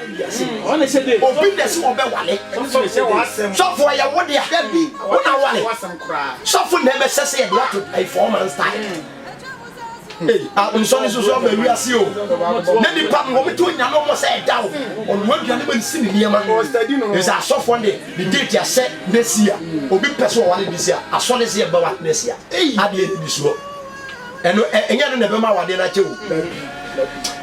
wiase on say dey obi na se obe wale so for ya wo dia wona wale so for na be sese ya to a 4 months time nsɔne soso aba wiase o na nipa mo me to nya no mo say da o on wadua ne ban si ne niema is asofo ne the date ya set next year obi person wale this year asɔne se ba wa next year ade bi so eno enya no na be ma wade na che o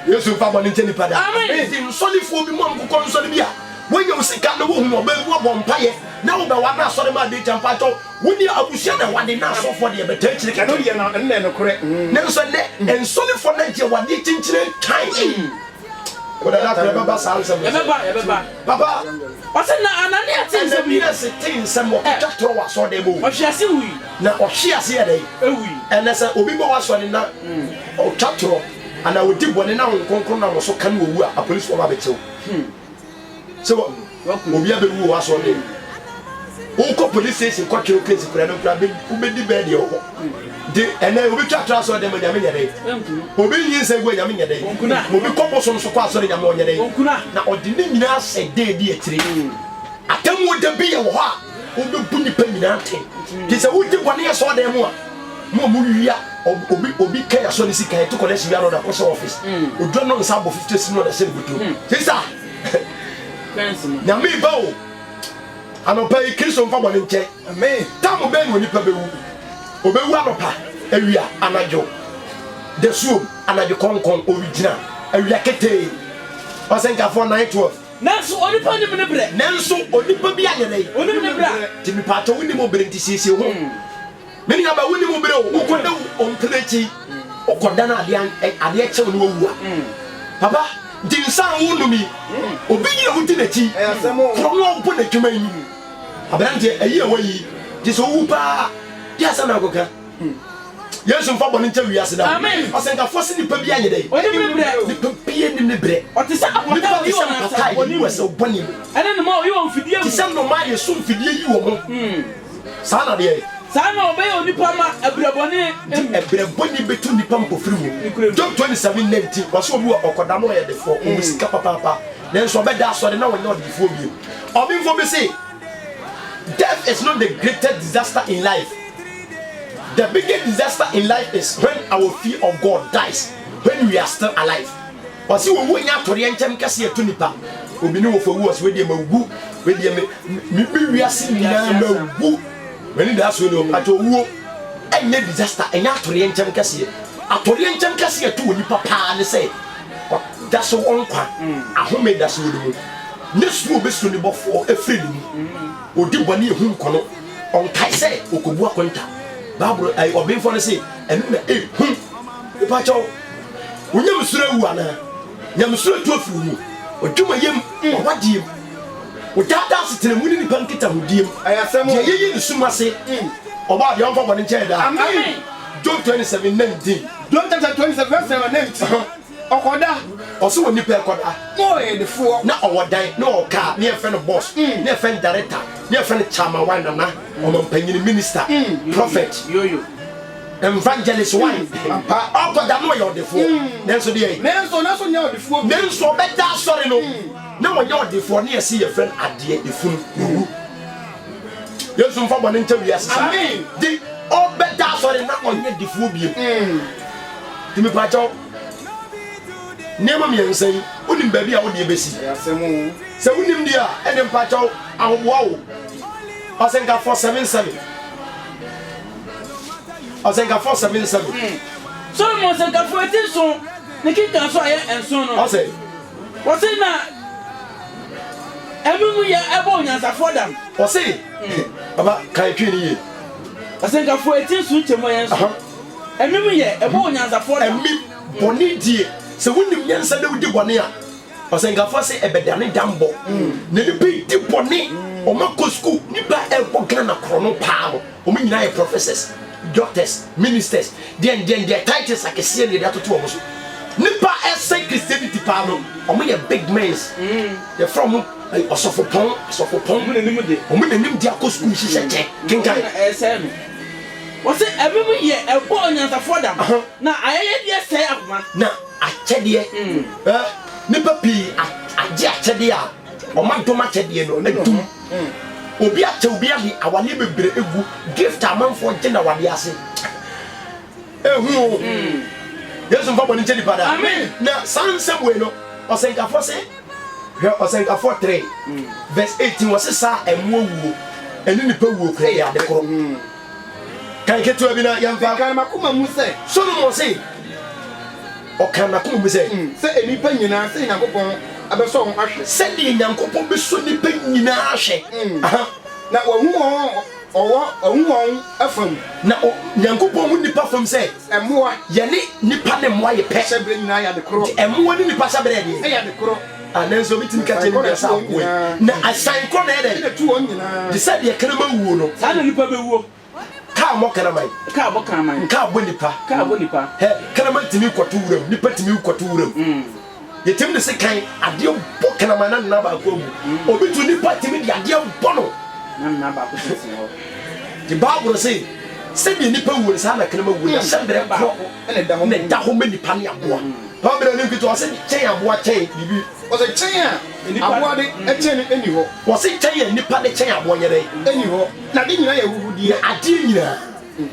yesu fa bɔ ne nche nipa da amen nsɔne fo bi mo amkɔ nsɔne bi a when you see can no wo hu oba wo bompaye na wo be wa na asɔre ma de tampa to woni abusua na wade na asɔfo de be tanchire ka no de na nne no kore ne nso ne ensɔne fo na je wade chinchire kan oda da tra baba sa ansem baba baba wase na anani atense bi na se tensem wo twatro wa so de bo ohwiase wi na ohwiase ye dey ewi ene se obi bo wa so ne na o twatro ana odi bone na nkonkron na so kan wo wu a police for ba be chew so obi abewu wa so de unko police station kwa kiro case kura no kura be ubedi be de ho de ene obi twatwa so de nyame nyade obi yin se gwa nyame nyade obi kopo so so kwa so de nyame onyade na odi ni nyina se de di etire atamu de be ye ho a obi bu ni pa nyina ate de se udi bone so de mu a mo wia obi kaya so ni sika to collect wia no da post office odwa no nsa bo 50 sino da se butu sister nyame ba o anopa ikristo mfa bone nche amen tamu be no nipa bewu obewu anopa awia anajo the soup anajo konkon original awia kete osenka for 912 nanso onipa ni bre nanso onipa bi ayere onipa ni bre timi pato woni mo bre ntisiesie ho meni aba woni mo bre o ukoda onplechi okoda na ade eche no wuwa papa dinsan wonumi obi yi huti na chi from no bo na twema yi abrante ayi awayi ti so wu pa ya sa na goka yesu mfa bone nche wiase da osenka fosi ni pa bi anye dai ni pa pie ni bre o ti sa apota yi wona sa boni wese boni ene no ma yi won fidie ti sa no ma ye so fidie yi wo mo sa na de sana obey onipa ma ebreboni betu nipa mpofiri mu Job 27:19 waso obi okoda no ye defo o sika papa nenso obeda asore na wonye odifo bi obi mfo be say death is not the greatest disaster in life. The biggest disaster in life is when our fear of God dies, when we are still alive. Wasi wo wo nya tore enchem kase etu nipa obi ni wo fo wo we de magu we de me wiase nyina magu when it has no at wo enye disaster enya atore enchem kase atore enchem kase etu oni papa ne say that's so onkwa ahome that's wo do nesu obesu ni bofo efri ni odi bone ehun kono onkai say okobu akonta bible ai obinfo ne say enu na ehun ipa cho unyam sura wu ana nyam sura tu afru mu odwuma yem owadiem odada sitere mu ni nipa nkita hodiem ayasem ye yeyi nsuma se oba de onfo bone nche da amen Job 27:19 Job 27:19 okoda oso woni pe koda no e de fo na owodan na oka na e fe no boss na e fe director na e fe no chairman wan na omampanyin minister prophet yoyo evangelist wine ampa okoda no ye de fo nenso de nenso nya de fo nenso beta sorry no na wonye de fo na ye se ye friend ade de funu yesu mfa bone ncha wiase amen di obeta sorry na onye de fo biem timi pacho nema mi yensen unim baabi a wode ebesi asemu se unim dia ene mpacho ahoboa wo osenka 477 osenka 477 so mo osenka 14 so ne kinka so aye enso no ose wose na emu ye ebo nyansa fodam ose baba kai twini ye osenka 14 so chemo yenso emu ye ebo nyansa fodam emi boni die se wonim nyansa de wudi bone a osenga fo se ebedane dambo na ni bi di bone o mako school ni ba e bogana krono pa o me nyina ye professors doctors ministers den titles akese ne datoto o so ni ba e say Christianity pa no o me ye big men ye from osofopon me nim de o me nim de akọ school hihye che kinkan e say no wose ebemu ye ebo nyansa fodam na ayeye de say akoma na achede nipa pi aje akyɛde a ɔma dom akyɛde no adum obi akyɛ obi ade awale bebre egu gift amanfo gye na wade ase ehu Yesu mfa bɔne nkyɛ nipa da amen na sansɛm we no ɔsɛnkafo se hwɛ ɔsɛnkafo 3 verse 18 wɔse saa ɛmo wuo ɛne nipa wuo kura yɛ ade koro kan ketewa bi na yɛmfa kan makoma mu sɛ Solomon se ɔkan nakoma mu sɛ sɛ enipa nyinaa sɛ Nyankopɔn abɛsɔ wɔn ahwɛ sɛdeɛ Nyankopɔn bɛsɔ nipa nyinaa ahwɛ na wɔn wɔn afam na Nyankopɔn hu nipa fam sɛ ɛmoa yɛne nipa ne mmoa yɛ pɛ hyɛbrɛ nyinaa yɛ ade koro ɛmoa ne nipa hyɛbrɛ deɛ ɛyɛ ade koro nanso obi tumi ka kyɛ ne bia sɛ aboe na asan kɔ na ɛdɛ ɛna tu wɔn nyinaa de sɛdeɛ kanama wuo no saa na nipa bɛwuo kaa mɔ kanaman kaa bɔ kanaman kaa bɔ nipa kanaman tumi kɔto wuram nipa tumi kɔto wuram yɛtumi de se kan adeɛ bɔ kanaman na nna baako agu obi tu nipa tumi de adeɛ bɔ no na nna baako sisi hɔ de Bible se sɛdeɛ nipa wuo no saa na kanama wuo na hyɛbrɛ kɔ ɛna da hɔ na da hɔ ma nipa ne aboa pabere ne nketewa ɔsɛ kyɛn aboa kyɛn bibi ɔsɛ kyɛn a aboa de ɛkyɛn ne ɛni hɔ wɔsɛ kyɛn yɛ nipa de kyɛn aboa nyɛ dɛ ɛni hɔ na de nyinaa yɛ huhudiɛ na adeɛ nyinaa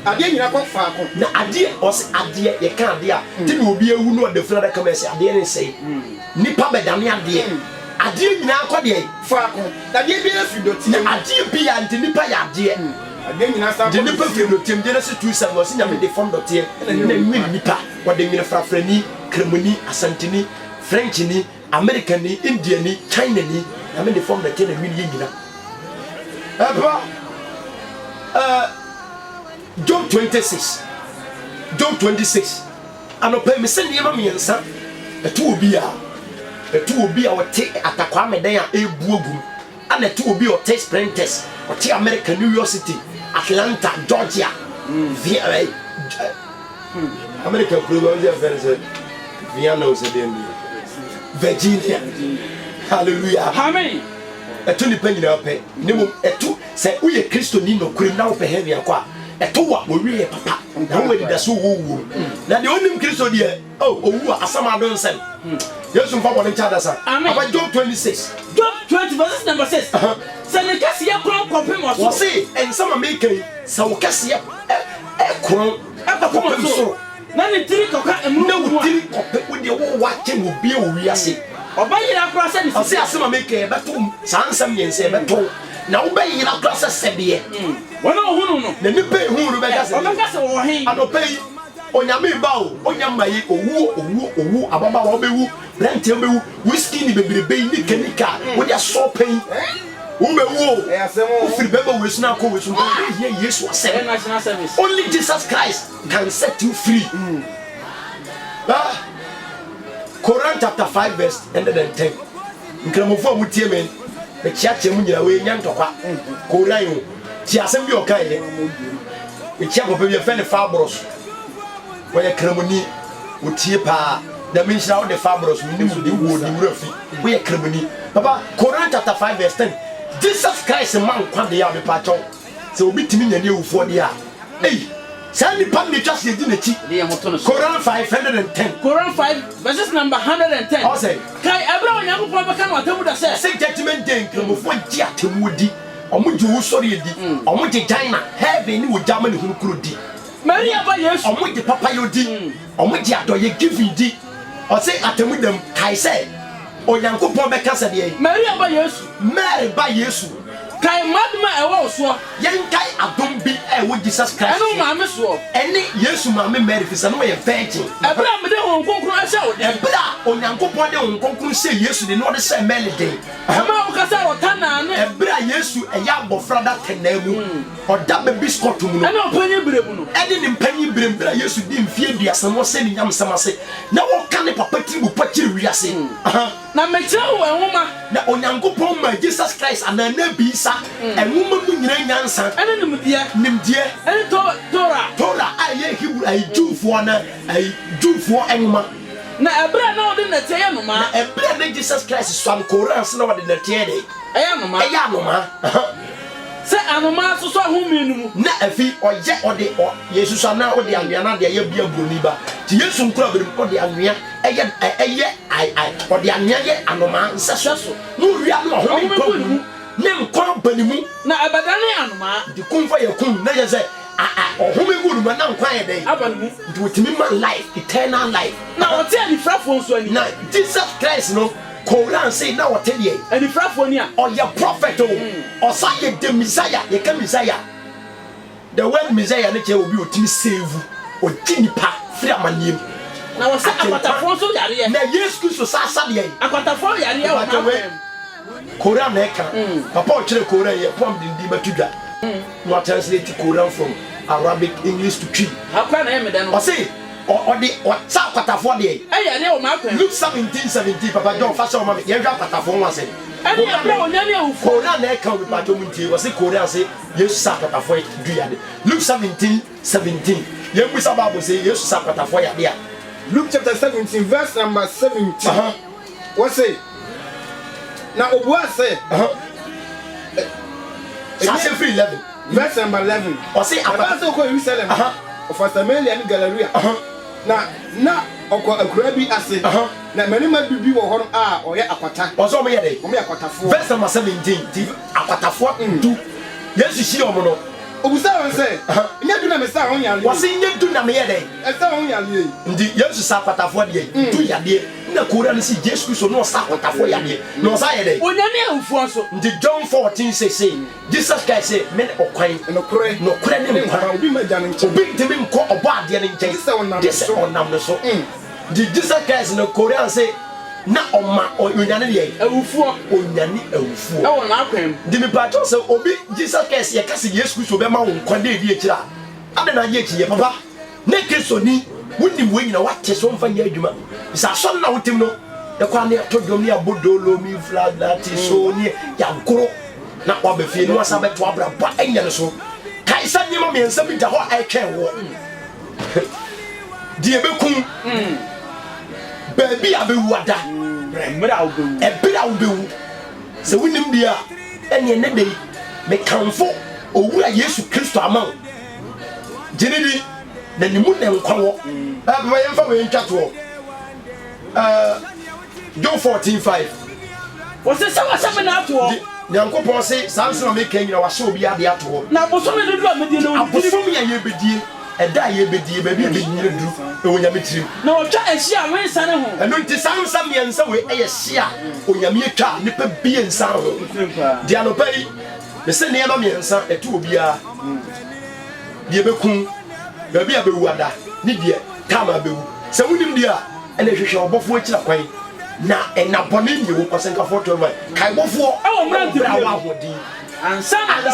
adeɛ nyinaa kɔ faako na adeɛ ɔsɛ adeɛ yɛka adeɛ a te na obi ewu no ɔde funa daka mɛsɛ adeɛ ne nsɛn nipa bɛdane adeɛ adeɛ nyinaa kɔ deɛ faako na adeɛ bi efi dɔte na adeɛ bi yɛ nti nipa yɛ adeɛ adeɛ nyinaa sa de nipa fi dɔte mu de ne se tu sa wɔsɛ nyame de fam dɔteɛ na nwin nipa wɔde nwin frafrani kremoni asantini frenchini americani indiani chinani nyame de fam dɔteɛ na nwin yɛ nyina ɛbɔ Job 26 anɔpɛ mi sɛ nneɛma mmiɛnsa ɛto obi a ɔte atakwa medan a ebu ogum ana ɛto obi a ɔte sprinters ɔte America New York City Atlanta Georgia America kuro bɛ ɔdi ɛfɛ sɛ Vienna ɔsɛ deɛ mi Virginia hallelujah amen ɛto nipa nyinaa pɛ ne mu ɛto sɛ woyɛ Kristo ni nɔkure na wopɛ heaven akɔ a ɛto wa wɔwie yɛ papa na wɔn adi da so wɔwuo na deɛ onim Kristo deɛ owu a asam ado nsɛm Yesu mfa bɔne nkyɛ adasa aba Job 26 Job 20 verse number 6 sɛ ne kɛseɛ koran kɔpem wɔ so wɔse ɛnsɛm a meka yi sɛ wo kɛseɛ ɛkoran ɛkɔpem soro na ne tiri kɔka ɛmuru na wo tiri kɔpɛ wodeɛ wɔwɔ akyɛ wɔ bia wɔ wiase ɔbɛyera koraa sɛ ne ɔse asɛm a meka yi ɛbɛto saa nsɛm yɛnsɛ ɛbɛto na wobɛyera koraa sɛ sɛdeɛ wɔn a wɔhunu no na nipa ehu no bɛka sɛ ɔbɛka sɛ wɔwɔ hen anɔpɛ yi onyame ba o onyama yi owu ababa wa obewu brante obewu whisky ni bebrebe yi nika wo dia so pen wo bewu o ofiri beba wo esu na ko wo esu ko here Yesu asem national service only Jesus Christ can set you free Quran chapter 5 verse 110 nkramofo a mutie men be chiache mu nyira we nya ntokwa Quran o ti asem bi o kan ye e chia ko be fe ne fabros wɔyɛ kremoni wotie paa na menhyira wo de fabros minim de wo di wurafi woyɛ kremoni papa Quran chapter 5 verse 10 Jesus Christ man kwa de ya me pa chɔw sɛ obi timi nyane ewufo de a ei sɛ ni pam ne twa se di n'akyi Quran 510 Quran 5 verses number 110 ɔsɛ kai abra Onyankopɔn bɛka no atamu da sɛ judgment day kremofo gye atemu di ɔmo gye wo sɔre di ɔmo gye China heaven ni wo Germany hunu kuro di Maria ba Yesu omo di papa yodi omo di adoye giving di o say atemu dem kai say Onyankopon be kasa de Maria ba Yesu Mary ba Yesu kai madma ewo so yen kai adom bi wo Jesus Christ eno maame so ene Yesu maame Mary fi no ye virgin ebra me de hon konkron ahye wo de ebra Onyankopon de hon konkron say Yesu de no de say Mary de ama wo kasa wo tana ne ebra Yesu eya abofra da tenamu oda be biscuit mu no ena opanyi brebu no ede ni mpanyi brembra Yesu di mfie duasa no se ni nyam samase na wo ka ne papa tribu pakiri wiase na mekira wo enwoma na Onyankopon ma Jesus Christ ana na bi sa enwoma mu nyina nyansa ene nimdie ene Torah aye Hebrew ay Jewfo na ay Jewfo enwoma na ebra na odi na tie no ma na ebra na Jesus Christ swam Quran se na odi na tie de eya no ma se anoma so so ahumi no mu na afi oye odi Yesu so na odi anwana de ye bia broni ba ti yesu nkura bere ko de anwea eye o de anwea ye anoma nseso no wia no ho me ne nkwa banimu na abadane anoma di kumfa ye kum na ye say ohome gudu ma na nkwa ye den abanimu di wotimi man life eternal life na wote ani frafo nso ani na Jesus Christ no Koran say na wote de ani frafo ni a or your prophet or say the Messiah ye ka Messiah the word Messiah na che obi otimi save o jinipa free amaniem na wo say akwatafo nso yare ye na Yesu Christ sa de ye akwatafo yare ye wa na Koran na ka papa o kire Koran ye pom dindi matudwa no translate Koran from Arabic English to Twi akwa na ye meda no o say o de o sa akwatafo de yare o ma kwem Luke 17:17 papa John fa so ma ye hwa akwatafo ho ase ani abra onyane awufo Koran na ka we pato muntie o say Koran say Yesu sa akwatafo du yade Luke 17:17 ye musa Bible say Yesu sa akwatafo yade a Luke chapter 17 verse number 17 what say na obua say Chapter 11 verse number 11 o say akwatafo ko Jerusalem of Samaria and Galleria na okwa akura bi ase na manima bibi wo ho o ye akwata o so mo ye dey o me akwatafo verse number 17 ti akwatafo du Yesu shi o mo no obusa won say nya du na me sa ho yale o say nya du na me ye dey e sa ho yale ndi Yesu sa akwatafo de du yade na Koran si Yesu Christ no sa akwatafo yade no sa ye dey onyane awufo nso ndi John 14:16 Jesus Christ say men okwan no kure ne nkwa obi majane nche obi ntimi nko obo ade ne nchen this onam no so ndi Jesus Christ no Koran say na oma onyane de awufo onyane awufo e wo na akwem ndi mi pato say obi Jesus Christ ye kase Yesu Christ obe ma wo nkwa de edi ekira ade na ye ekiye papa ne Kristo ni woni wo nyina wate so mfa nya adwuma isa so na wotim no de kwa ne to dom ne abodolo mi flag that so ni ya nkoro na kwa be fie no asa beto abra ba enya ne so kai sa nyima me nsa bi da ho atwen wo die bekun baby abewu ada mra obewu ebira obewu se wonim dia ene ne dey me kanfo owura Yesu Kristo ama jenidi na nimu ne nkwawo ba yemfa we ntwato John 14:5 wo se sawa sabe na ato Nyankopon se sanse na me kan nyina wa hye obi ade ato ho na boso me dodo amedi no abosom ya ye bedie eda ye bedie ba bi nyina du e wonyame tirim na otwa ehia we nsa ne ho eno nti sansa miensa we eye hia onyame etwa nipa bie nsa ho dia no pai me se ne ma miensa etu obi a die bekun ba bi abewu ada ni die kama abewu se wonim dia ene hwehwe obofo akira kwan na enabone nyewo kwasenka 412 kai bofo awo mranti bra wa hodi ansana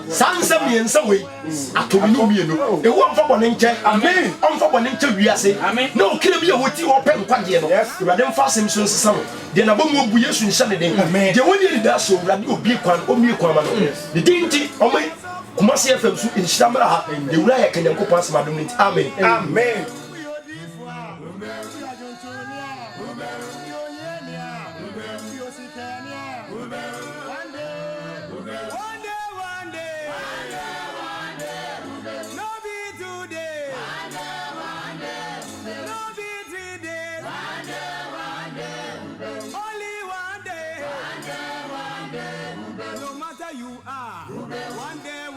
sansa miensa we atomi no mienu ewu amfa bone nche amen amfa bone nche wiase na okire bi ehoti wo pe nkwaje no urade mfa asem so nsesa no de na bomu obu Yesu nhyɛ ne den de woni ni da so urade obi kwan omi kwan ma no de dinti omai Kumasi FM su inshamra ha de wura ya kanyankopon asmadum nti amen amen You are one day,